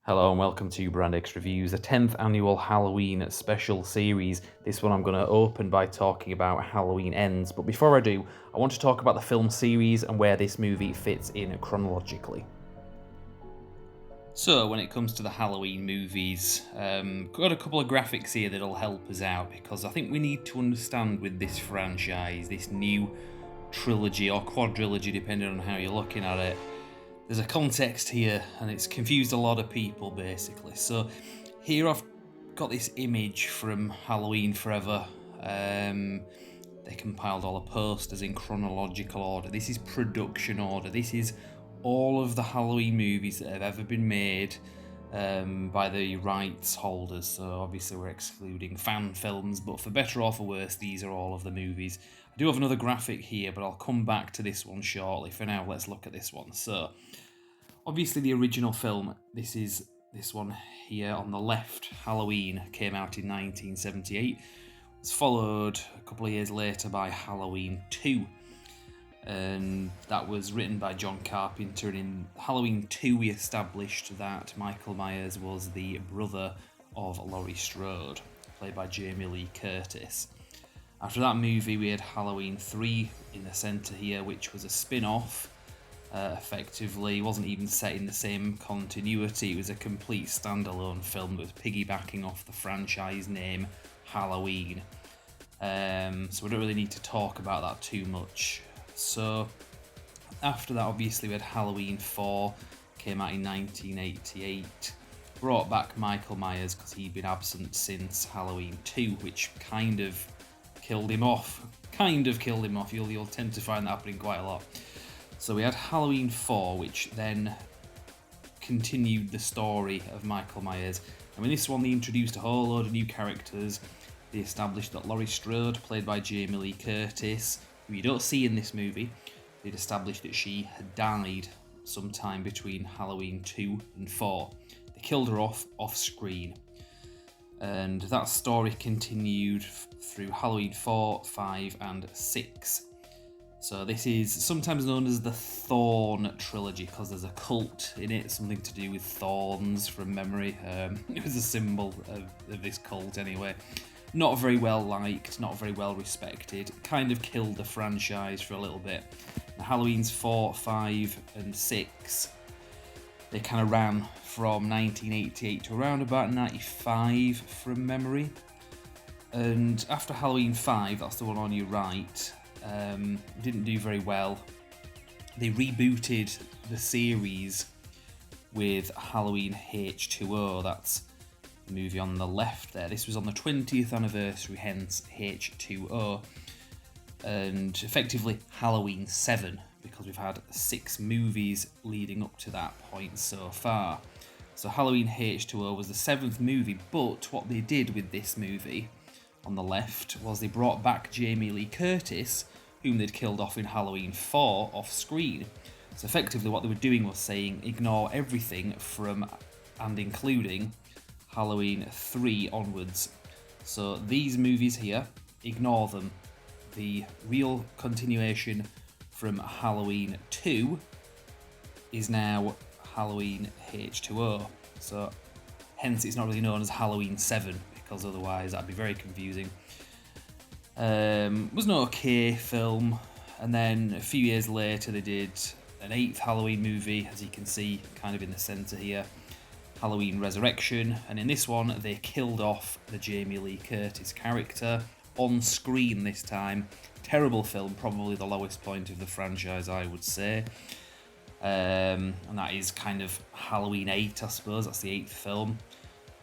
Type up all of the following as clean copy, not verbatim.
Hello and welcome to Brand X Reviews, the 10th annual Halloween special series. This one I'm going to open by talking about Halloween Ends, but before I do, I want to talk about the film series and where this movie fits in chronologically. So when it comes to the Halloween movies, got a couple of graphics here that'll help us out, because I think we need to understand with this franchise, this new trilogy or quadrilogy depending on how you're looking at it, there's a context here and it's confused a lot of people basically. So here I've got this image from Halloween Forever. They compiled all the posters in chronological order. This is production order. This is all of the Halloween movies that have ever been made by the rights holders. So obviously we're excluding fan films, but for better or for worse, these are all of the movies. I do have another graphic here, but I'll come back to this one shortly. For now, let's look at this one. So obviously the original film, this is this one here on the left, Halloween, came out in 1978. It's followed a couple of years later by Halloween 2. And that was written by John Carpenter, and in Halloween 2 we established that Michael Myers was the brother of Laurie Strode, played by Jamie Lee Curtis. After that movie we had Halloween 3 in the centre here, which was a spin-off. Effectively, it wasn't even set in the same continuity, it was a complete standalone film that was piggybacking off the franchise name Halloween. So we don't really need to talk about that too much. So after that, obviously we had Halloween 4, came out in 1988, brought back Michael Myers because he'd been absent since Halloween 2, which kind of killed him off. You'll tend to find that happening quite a lot. So we had Halloween 4, which then continued the story of Michael Myers. And in this one, they introduced a whole load of new characters. They established that Laurie Strode, played by Jamie Lee Curtis, who you don't see in this movie, they'd established that she had died sometime between Halloween 2 and 4. They killed her off screen. And that story continued through Halloween 4, 5, and 6. So this is sometimes known as the Thorn Trilogy because there's a cult in it, something to do with thorns from memory. It was a symbol of this cult anyway. Not very well liked, not very well respected. Kind of killed the franchise for a little bit. Now, Halloween's 4, 5, and 6, they kind of ran from 1988 to around about 95 from memory. And after Halloween 5, that's the one on your right, didn't do very well. They rebooted the series with Halloween H2O, that's the movie on the left there. This was on the 20th anniversary, hence H2O, and effectively Halloween 7, because we've had 6 movies leading up to that point so far. So Halloween H2O was the 7th movie, but what they did with this movie on the left was they brought back Jamie Lee Curtis, whom they'd killed off in Halloween 4 off screen. So effectively what they were doing was saying ignore everything from and including Halloween 3 onwards. So these movies here, ignore them. The real continuation from Halloween 2 is now Halloween H2O. So hence it's not really known as Halloween 7, because otherwise that'd be very confusing. Was an okay film, and then a few years later they did an 8th Halloween movie, as you can see kind of in the centre here, Halloween Resurrection, and in this one they killed off the Jamie Lee Curtis character on screen this time. Terrible film, probably the lowest point of the franchise I would say. And that is kind of Halloween 8, I suppose, that's the 8th film.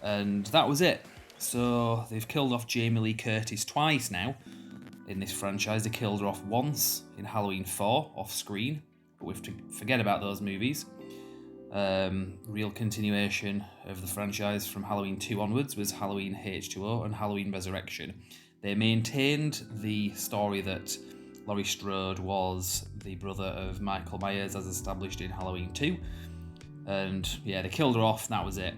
And that was it. So they've killed off Jamie Lee Curtis twice now in this franchise. They killed her off once in Halloween 4 off screen, but we have to forget about those movies. Real continuation of the franchise from Halloween 2 onwards was Halloween H2O and Halloween Resurrection. They maintained the story that Laurie Strode was the brother of Michael Myers as established in Halloween 2. And yeah, they killed her off, and that was it.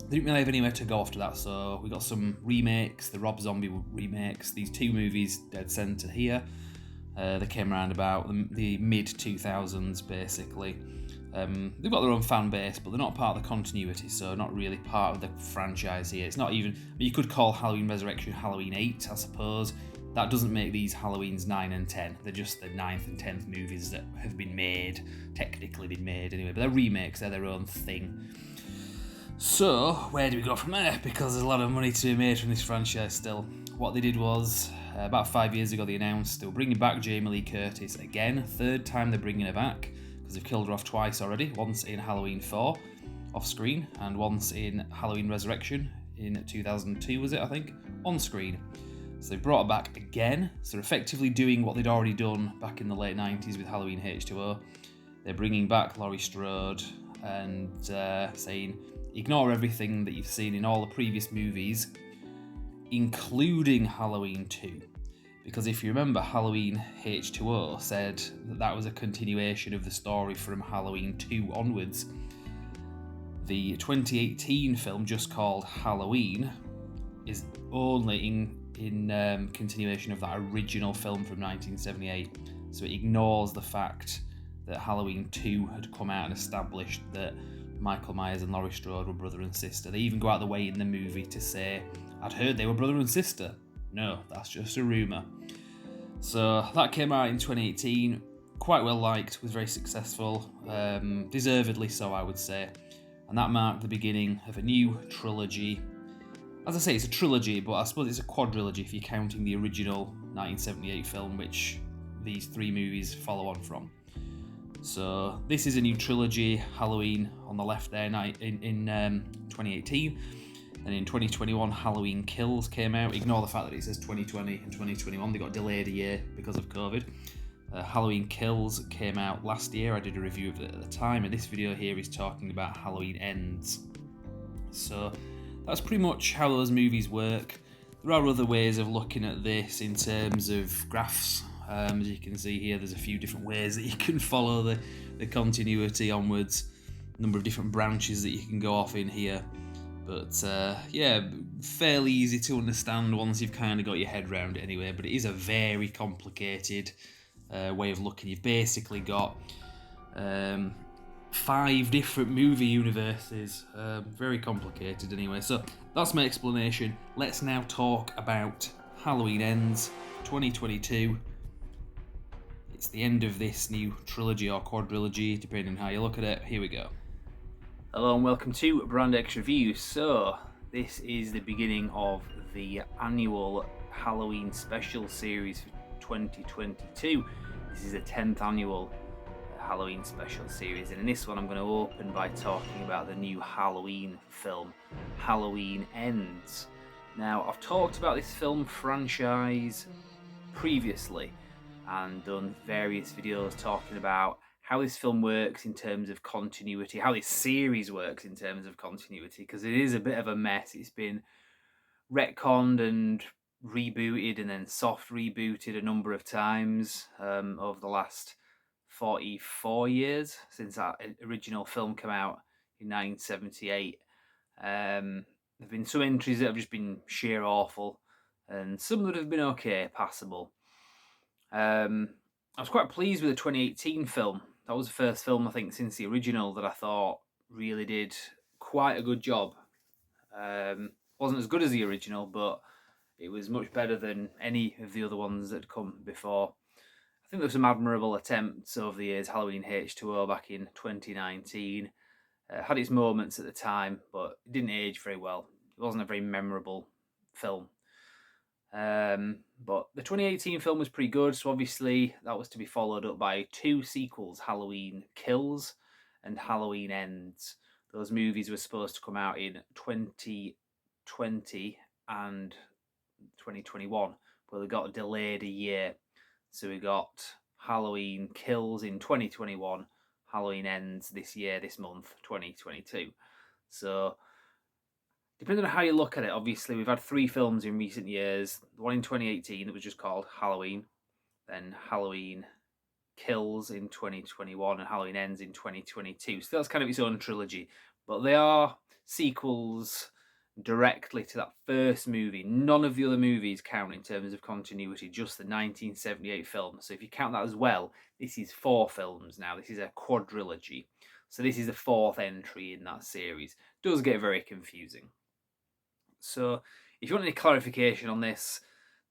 They didn't really have anywhere to go after that, so we got some remakes, the Rob Zombie remakes, these 2 movies dead centre here. They came around about the mid-2000s basically. They've got their own fan base, but they're not part of the continuity, so not really part of the franchise here. It's not even. You could call Halloween Resurrection Halloween 8, I suppose. That doesn't make these Halloweens 9 and 10. They're just the 9th and 10th movies that have been made, technically been made anyway, but they're remakes, they're their own thing. So, where do we go from there? Because there's a lot of money to be made from this franchise still. What they did was, about 5 years ago, they announced they were bringing back Jamie Lee Curtis again. Third time they're bringing her back, because they've killed her off twice already. Once in Halloween 4, off screen, and once in Halloween Resurrection in 2002, was it, I think? On screen. So they brought her back again. So they're effectively doing what they'd already done back in the late 90s with Halloween H2O. They're bringing back Laurie Strode and saying, ignore everything that you've seen in all the previous movies, including Halloween 2. Because if you remember, Halloween H2O said that was a continuation of the story from Halloween 2 onwards. The 2018 film, just called Halloween, is only in continuation of that original film from 1978. So it ignores the fact that Halloween 2 had come out and established that Michael Myers and Laurie Strode were brother and sister. They even go out the way in the movie to say, I'd heard they were brother and sister. No, that's just a rumour. So that came out in 2018, quite well liked, was very successful, deservedly so, I would say. And that marked the beginning of a new trilogy. As I say, it's a trilogy, but I suppose it's a quadrilogy if you're counting the original 1978 film, which these three movies follow on from. So this is a new trilogy, Halloween on the left there in 2018. And in 2021, Halloween Kills came out. Ignore the fact that it says 2020 and 2021. They got delayed a year because of COVID. Halloween Kills came out last year. I did a review of it at the time. And this video here is talking about Halloween Ends. So that's pretty much how those movies work. There are other ways of looking at this in terms of graphs. As you can see here, there's a few different ways that you can follow the continuity onwards. A number of different branches that you can go off in here. But yeah, fairly easy to understand once you've kind of got your head around it anyway. But it is a very complicated way of looking. You've basically got 5 different movie universes. Very complicated anyway. So that's my explanation. Let's now talk about Halloween Ends 2022. It's the end of this new trilogy or quadrilogy, depending on how you look at it. Here we go. Hello and welcome to Brand X Review. So, this is the beginning of the annual Halloween special series for 2022. This is the 10th annual Halloween special series, and in this one I'm going to open by talking about the new Halloween film, Halloween Ends. Now, I've talked about this film franchise previously and done various videos talking about how this film works in terms of continuity, how this series works in terms of continuity, because it is a bit of a mess. It's been retconned and rebooted and then soft rebooted a number of times over the last 44 years since that original film came out in 1978. There have been some entries that have just been sheer awful, and some that have been okay, passable. I was quite pleased with the 2018 film. That was the first film, I think, since the original that I thought really did quite a good job. Wasn't as good as the original, but it was much better than any of the other ones that had come before. I think there were some admirable attempts over the years. Halloween H2O back in 2019 had its moments at the time, but it didn't age very well. It wasn't a very memorable film. But the 2018 film was pretty good, so obviously that was to be followed up by 2 sequels, Halloween Kills and Halloween Ends. Those movies were supposed to come out in 2020 and 2021, but they got delayed a year. So we got Halloween Kills in 2021, Halloween Ends this year, this month, 2022. So depending on how you look at it, obviously we've had 3 films in recent years. The one in 2018 that was just called Halloween, then Halloween Kills in 2021, and Halloween Ends in 2022. So that's kind of its own trilogy. But they are sequels directly to that first movie. None of the other movies count in terms of continuity, just the 1978 film. So if you count that as well, this is 4 films now. This is a quadrilogy. So this is the fourth entry in that series. It does get very confusing. So if you want any clarification on this,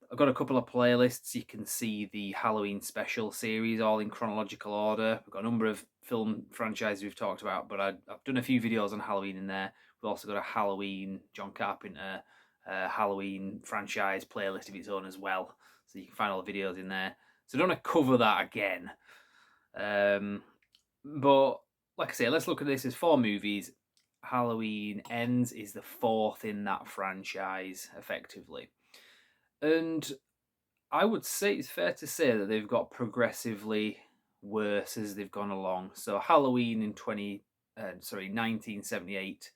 I've got a couple of playlists. You can see the Halloween special series all in chronological order. We've got a number of film franchises we've talked about, but I've done a few videos on Halloween in there. We've also got a Halloween John Carpenter Halloween franchise playlist of its own as well. So you can find all the videos in there. So I don't want to cover that again. But like I say, let's look at this as 4 movies. Halloween Ends is the 4th in that franchise, effectively. And I would say it's fair to say that they've got progressively worse as they've gone along. So Halloween in 1978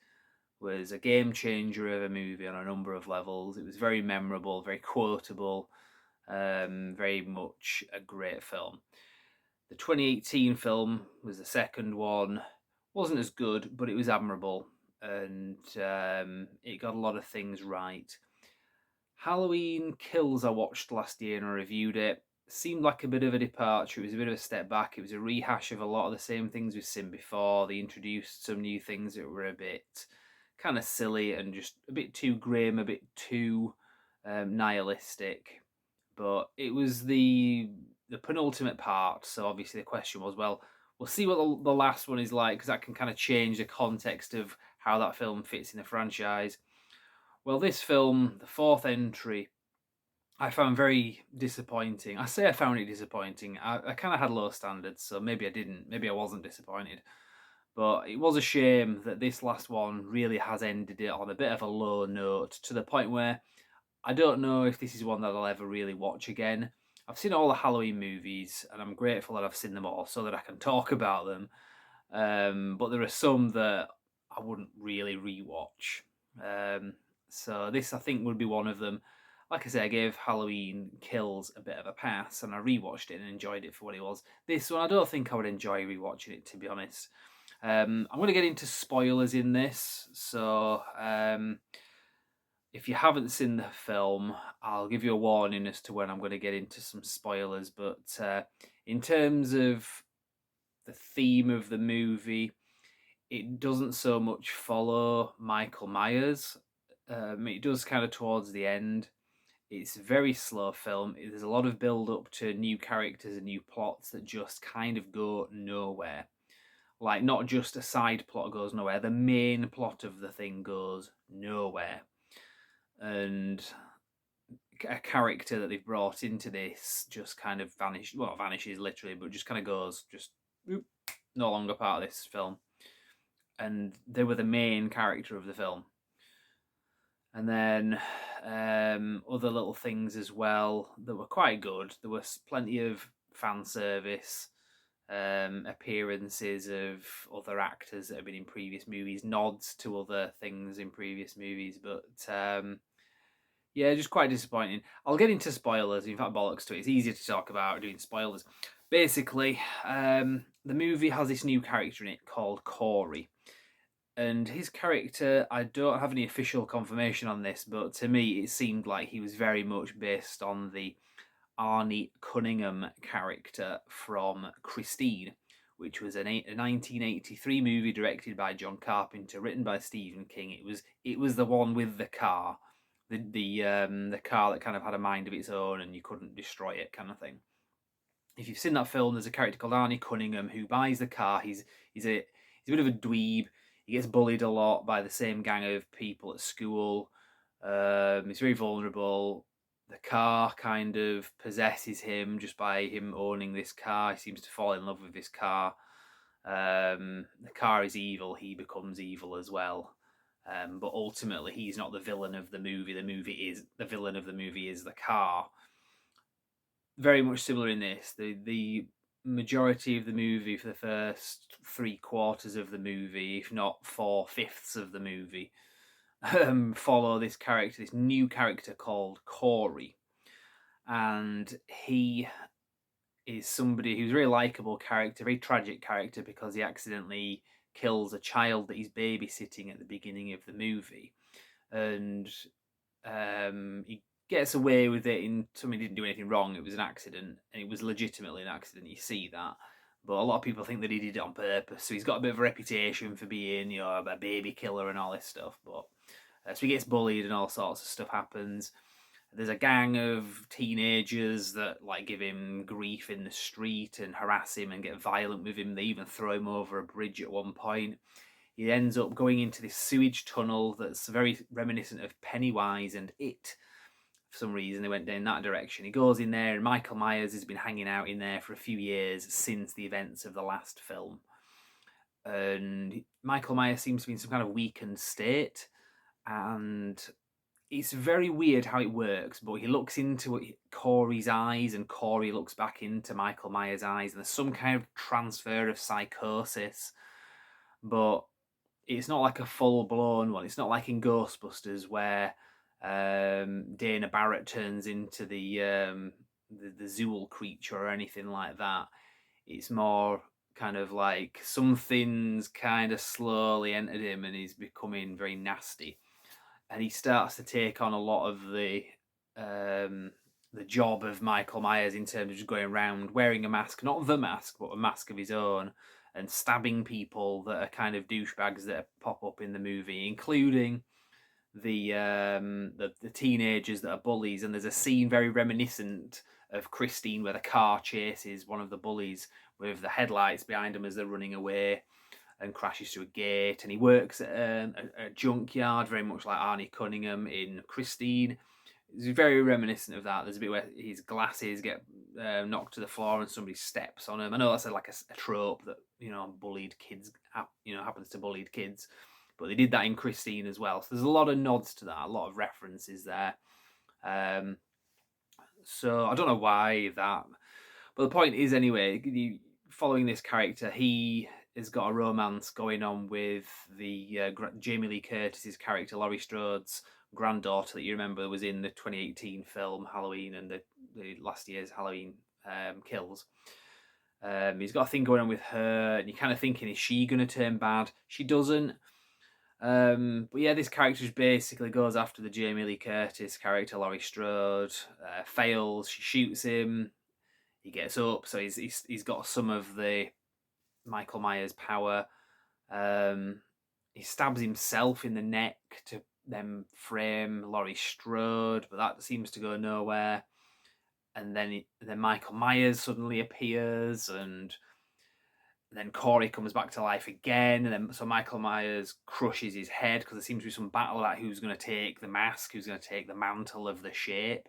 was a game changer of a movie on a number of levels. It was very memorable, very quotable, very much a great film. The 2018 film was the second one. Wasn't as good, but it was admirable, and it got a lot of things right. Halloween Kills I watched last year and I reviewed it. Seemed like a bit of a departure. It was a bit of a step back. It was a rehash of a lot of the same things we've seen before. They introduced some new things that were a bit kind of silly and just a bit too grim, a bit too nihilistic. But it was the penultimate part, so obviously the question was, well, we'll see what the last one is like, because that can kind of change the context of how that film fits in the franchise. Well, this film, the 4th entry, I found very disappointing. I say I found it disappointing. I kind of had low standards, so maybe I didn't. Maybe I wasn't disappointed. But it was a shame that this last one really has ended it on a bit of a low note, to the point where I don't know if this is one that I'll ever really watch again. I've seen all the Halloween movies, and I'm grateful that I've seen them all so that I can talk about them. But there are some that I wouldn't really rewatch. So this, I think, would be one of them. Like I say, I gave Halloween Kills a bit of a pass, and I rewatched it and enjoyed it for what it was. This one, I don't think I would enjoy rewatching it, to be honest. I'm going to get into spoilers in this, so if you haven't seen the film, I'll give you a warning as to when I'm going to get into some spoilers. But in terms of the theme of the movie, it doesn't so much follow Michael Myers. It does kind of towards the end. It's a very slow film. There's a lot of build up to new characters and new plots that just kind of go nowhere. Like, not just a side plot goes nowhere, the main plot of the thing goes nowhere. And a character that they've brought into this just kind of vanishes literally, but just kind of goes, just no longer part of this film. And they were the main character of the film. And then other little things as well that were quite good. There was plenty of fan service, appearances of other actors that have been in previous movies, nods to other things in previous movies, but yeah, just quite disappointing. I'll get into spoilers. In fact, bollocks to it. It's easier to talk about doing spoilers. Basically, the movie has this new character in it called Corey. And his character, I don't have any official confirmation on this, but to me it seemed like he was very much based on the Arnie Cunningham character from Christine, which was a 1983 movie directed by John Carpenter, written by Stephen King. It was the one with the car, the car that kind of had a mind of its own and you couldn't destroy it, kind of thing. If you've seen that film, there's a character called Arnie Cunningham who buys the car. He's a bit of a dweeb. He gets bullied a lot by the same gang of people at school. He's very vulnerable. The car kind of possesses him just by him owning this car. He seems to fall in love with this car. The car is evil. He becomes evil as well. But ultimately, he's not the villain of the movie. The villain of the movie is the car. Very much similar in this. The majority of the movie, for the first 3/4 of the movie, if not 4/5 of the movie, follow this character, this new character called Corey. And he is somebody who's a very likable character, very tragic character, because he accidentally kills a child that he's babysitting at the beginning of the movie. And he gets away with it in somebody didn't do anything wrong. It was an accident, and it was legitimately an accident. You see that, but a lot of people think that he did it on purpose. So he's got a bit of a reputation for being, you know, a baby killer and all this stuff. But so he gets bullied and all sorts of stuff happens. There's a gang of teenagers that like give him grief in the street and harass him and get violent with him. They even throw him over a bridge at one point. He ends up going into this sewage tunnel that's very reminiscent of Pennywise and It. For some reason, they went down that direction. He goes in there, and Michael Myers has been hanging out in there for a few years since the events of the last film. And Michael Myers seems to be in some kind of weakened state, and it's very weird how it works, but he looks into Corey's eyes and Corey looks back into Michael Myers' eyes, and there's some kind of transfer of psychosis, but it's not like a full-blown one. It's not like in Ghostbusters where Dana Barrett turns into the Zool creature or anything like that. It's more kind of like something's kind of slowly entered him and he's becoming very nasty. And he starts to take on a lot of the job of Michael Myers in terms of just going around wearing a mask, not the mask, but a mask of his own, and stabbing people that are kind of douchebags that pop up in the movie, including the teenagers that are bullies. And there's a scene very reminiscent of Christine where the car chases one of the bullies with the headlights behind them as they're running away and crashes through a gate. And he works at a junkyard, very much like Arnie Cunningham in Christine. It's very reminiscent of that. There's a bit where his glasses get knocked to the floor and somebody steps on him. I know that's like a trope that, you know, bullied kids, happens to bullied kids. But they did that in Christine as well. So there's a lot of nods to that, a lot of references there. So I don't know why that. But the point is, anyway, following this character, he has got a romance going on with the Jamie Lee Curtis's character, Laurie Strode's granddaughter that you remember was in the 2018 film Halloween and the last year's Halloween Kills. He's got a thing going on with her, and you're kind of thinking, is she going to turn bad? She doesn't. But yeah, this character just basically goes after the Jamie Lee Curtis character, Laurie Strode, fails, she shoots him, he gets up, so he's got some of the Michael Myers power. He stabs himself in the neck to then frame Laurie Strode, but that seems to go nowhere. And then Michael Myers suddenly appears, and then Corey comes back to life again, and then so Michael Myers crushes his head because there seems to be some battle about who's going to take the mask, who's going to take the mantle of the shape.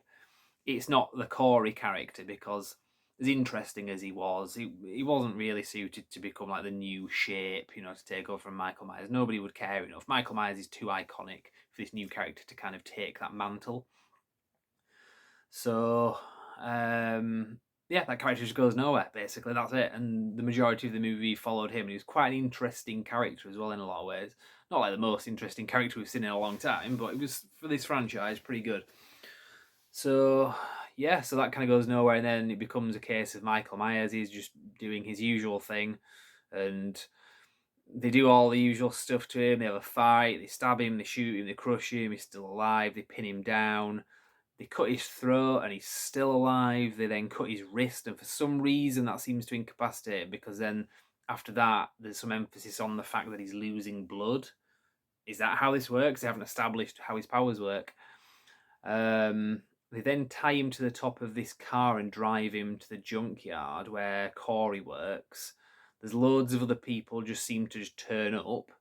It's not the Corey character because, as interesting as he was, he wasn't really suited to become like the new shape, to take over from Michael Myers. Nobody would care enough. Michael Myers is too iconic for this new character to kind of take that mantle. So, yeah, that character just goes nowhere, basically. That's it. And the majority of the movie followed him. And he was quite an interesting character as well in a lot of ways. Not like the most interesting character we've seen in a long time, but it was, for this franchise, pretty good. So, yeah, so that kind of goes nowhere. And then it becomes a case of Michael Myers. He's just doing his usual thing. And they do all the usual stuff to him. They have a fight. They stab him. They shoot him. They crush him. He's still alive. They pin him down. They cut his throat and he's still alive. They then cut his wrist, and for some reason that seems to incapacitate him, because then after that there's some emphasis on the fact that he's losing blood. Is that how this works? They haven't established how his powers work. They then tie him to the top of this car and drive him to the junkyard where Corey works. There's loads of other people just seem to just turn up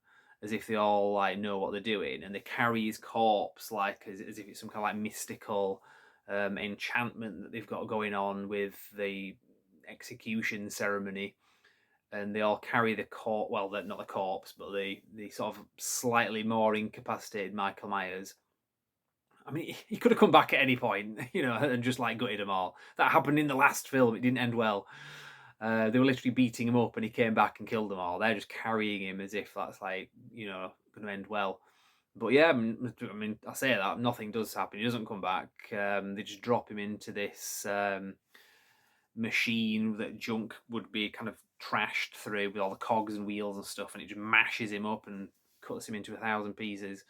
as if they all like know what they're doing, and they carry his corpse like as if it's some kind of like mystical enchantment that they've got going on with the execution ceremony. And they all carry the corpse, well, not the corpse, but the sort of slightly more incapacitated Michael Myers. I mean, he could have come back at any point, and just like gutted them all. That happened in the last film. It didn't end well. They were literally beating him up and he came back and killed them all. They're just carrying him as if that's like, going to end well. But yeah, I mean, I say that, nothing does happen. He doesn't come back. They just drop him into this machine that junk would be kind of trashed through with all the cogs and wheels and stuff, and it just mashes him up and cuts him into 1,000 pieces.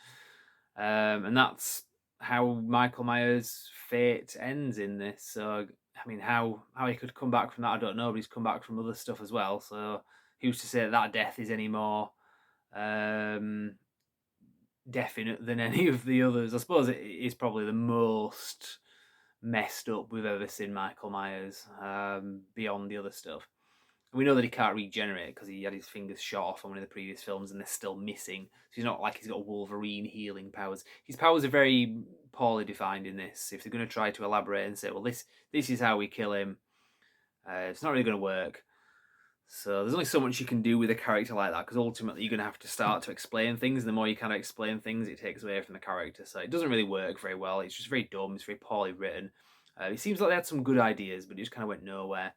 And that's how Michael Myers' fate ends in this. So I mean, how he could come back from that, I don't know, but he's come back from other stuff as well. So who's to say that death is any more um, definite than any of the others? I suppose it is probably the most messed up we've ever seen Michael Myers, beyond the other stuff. And we know that he can't regenerate because he had his fingers shot off on one of the previous films and they're still missing. So he's not like he's got Wolverine healing powers. His powers are very poorly defined in this. If they're going to try to elaborate and say, well, this is how we kill him, it's not really going to work. So there's only so much you can do with a character like that, because ultimately you're going to have to start to explain things. And the more you kind of explain things, it takes away from the character. So it doesn't really work very well. It's just very dumb. It's very poorly written. It seems like they had some good ideas, but it just kind of went nowhere.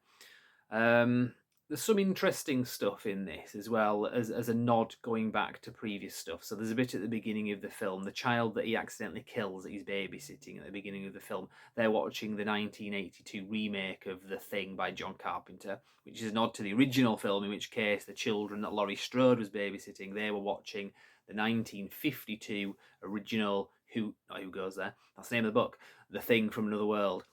Um, there's some interesting stuff in this as well as a nod going back to previous stuff. So there's a bit at the beginning of the film, the child that he accidentally kills that he's babysitting at the beginning of the film. They're watching the 1982 remake of The Thing by John Carpenter, which is a nod to the original film. In which case, the children that Laurie Strode was babysitting, they were watching the 1952 original. Who goes there? That's the name of the book, The Thing from Another World.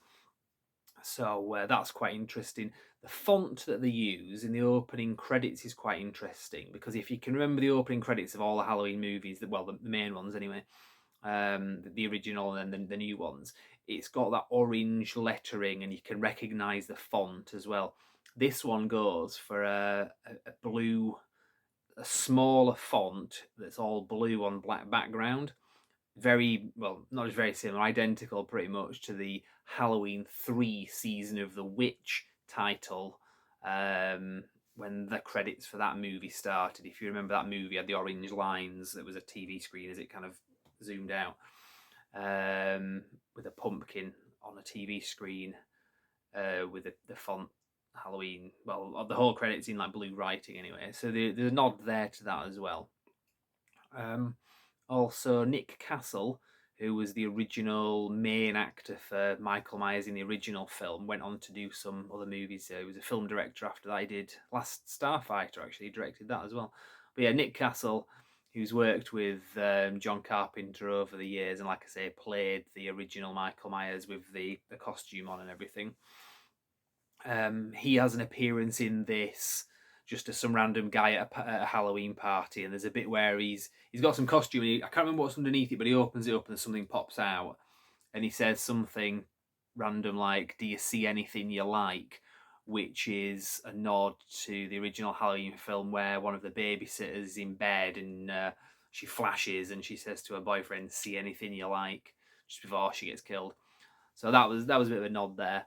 So that's quite interesting. The font that they use in the opening credits is quite interesting, because if you can remember the opening credits of all the Halloween movies, well, the main ones anyway, the original and then the new ones, it's got that orange lettering and you can recognize the font as well. This one goes for a blue, a smaller font that's all blue on black background. Very well, not just very similar, identical pretty much to the Halloween 3 Season of the Witch title, when the credits for that movie started. If you remember, that movie had the orange lines. That was a TV screen as it kind of zoomed out, with a pumpkin on a TV screen, with the font Halloween. Well, the whole credits in like blue writing anyway. So there's a nod there to that as well. Also, Nick Castle, who was the original main actor for Michael Myers in the original film, went on to do some other movies. He was a film director after that. He did Last Starfighter, actually. He directed that as well. But yeah, Nick Castle, who's worked with John Carpenter over the years, and like I say, played the original Michael Myers with the costume on and everything. He has an appearance in this just as some random guy at a Halloween party, and there's a bit where he's got some costume. And I can't remember what's underneath it, but he opens it up and something pops out, and he says something random like, "Do you see anything you like?" Which is a nod to the original Halloween film, where one of the babysitters is in bed and she flashes and she says to her boyfriend, "See anything you like?" just before she gets killed. So that was a bit of a nod there.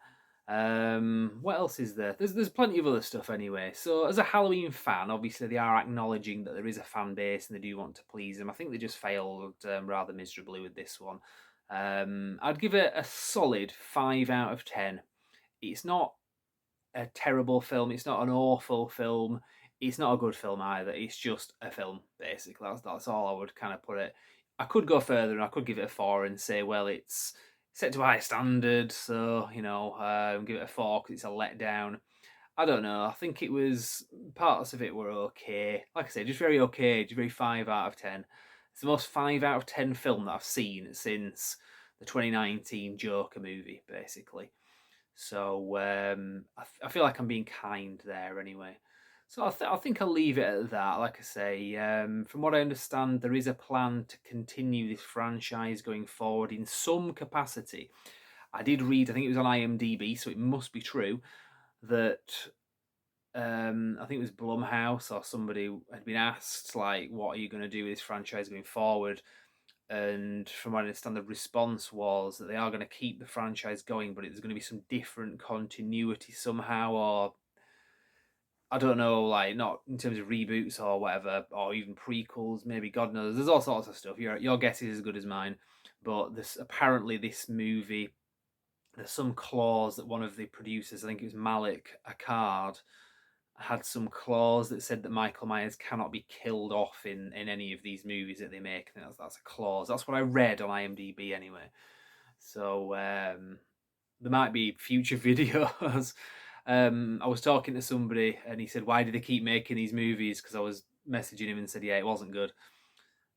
What else is there? There's plenty of other stuff anyway. So as a Halloween fan, obviously they are acknowledging that there is a fan base and they do want to please them. I think they just failed rather miserably with this one. I'd give it a solid 5 out of 10. It's not a terrible film. It's not an awful film. It's not a good film either. It's just a film, basically. That's all I would kind of put it. I could go further and I could give it a 4 and say, well, it's set to a high standard, so give it a 4 because it's a letdown. I don't know. I think it was, parts of it were okay. Like I said, just very okay. Just very 5 out of 10. It's the most 5 out of 10 film that I've seen since the 2019 Joker movie, basically. So I feel like I'm being kind there anyway. So I think I'll leave it at that. Like I say, from what I understand, there is a plan to continue this franchise going forward in some capacity. I did read, I think it was on IMDb, so it must be true, that I think it was Blumhouse or somebody had been asked, like, what are you going to do with this franchise going forward? And from what I understand, the response was that they are going to keep the franchise going, but there's going to be some different continuity somehow, or I don't know, like not in terms of reboots or whatever, or even prequels, maybe God knows. There's all sorts of stuff. Your guess is as good as mine. But this movie, there's some clause that one of the producers, I think it was Malik Akkad, had some clause that said that Michael Myers cannot be killed off in any of these movies that they make. I think that's a clause. That's what I read on IMDb anyway. So there might be future videos. I was talking to somebody and he said, "Why do they keep making these movies?" Because I was messaging him and said, "Yeah, it wasn't good."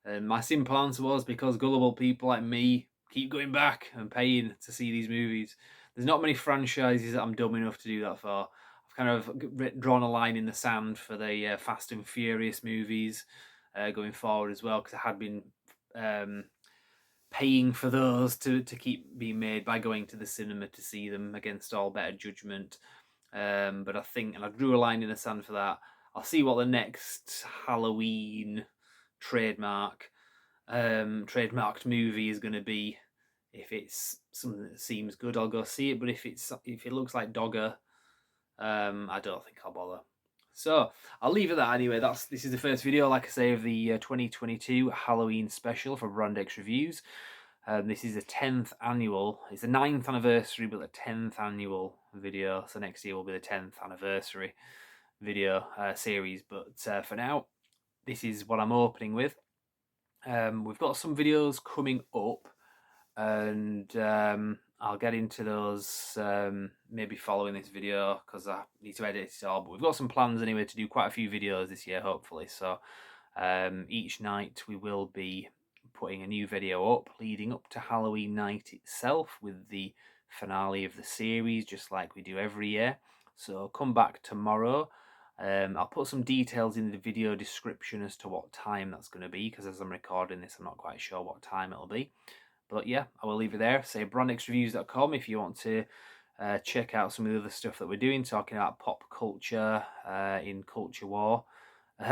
And my simple answer was, because gullible people like me keep going back and paying to see these movies. There's not many franchises that I'm dumb enough to do that for. I've kind of drawn a line in the sand for the Fast and Furious movies going forward as well, because I had been paying for those to keep being made by going to the cinema to see them against all better judgment. But I think, and I drew a line in the sand for that. I'll see what the next Halloween trademarked movie is going to be. If it's something that seems good, I'll go see it. But if it looks like Dogger, I don't think I'll bother. So I'll leave it at that anyway. This is the first video, like I say, of the 2022 Halloween special for Brandex Reviews. This is the 10th annual. It's the 9th anniversary, but the 10th annual video. So next year will be the 10th anniversary video series. But for now, this is what I'm opening with. We've got some videos coming up, and I'll get into those maybe following this video, because I need to edit it all. But we've got some plans anyway to do quite a few videos this year, hopefully. So each night we will be putting a new video up leading up to Halloween night itself, with the finale of the series, just like we do every year. So come back tomorrow. I'll put some details in the video description as to what time that's going to be, because as I'm recording this, I'm not quite sure what time it'll be. But yeah, I will leave it there. Say brandexreviews.com if you want to check out some of the other stuff that we're doing, talking about pop culture in culture war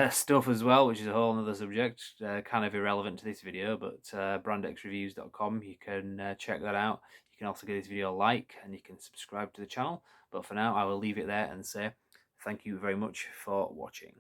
stuff as well, which is a whole other subject, kind of irrelevant to this video, but brandexreviews.com, you can check that out. You can also give this video a like, and you can subscribe to the channel. But for now, I will leave it there and say thank you very much for watching.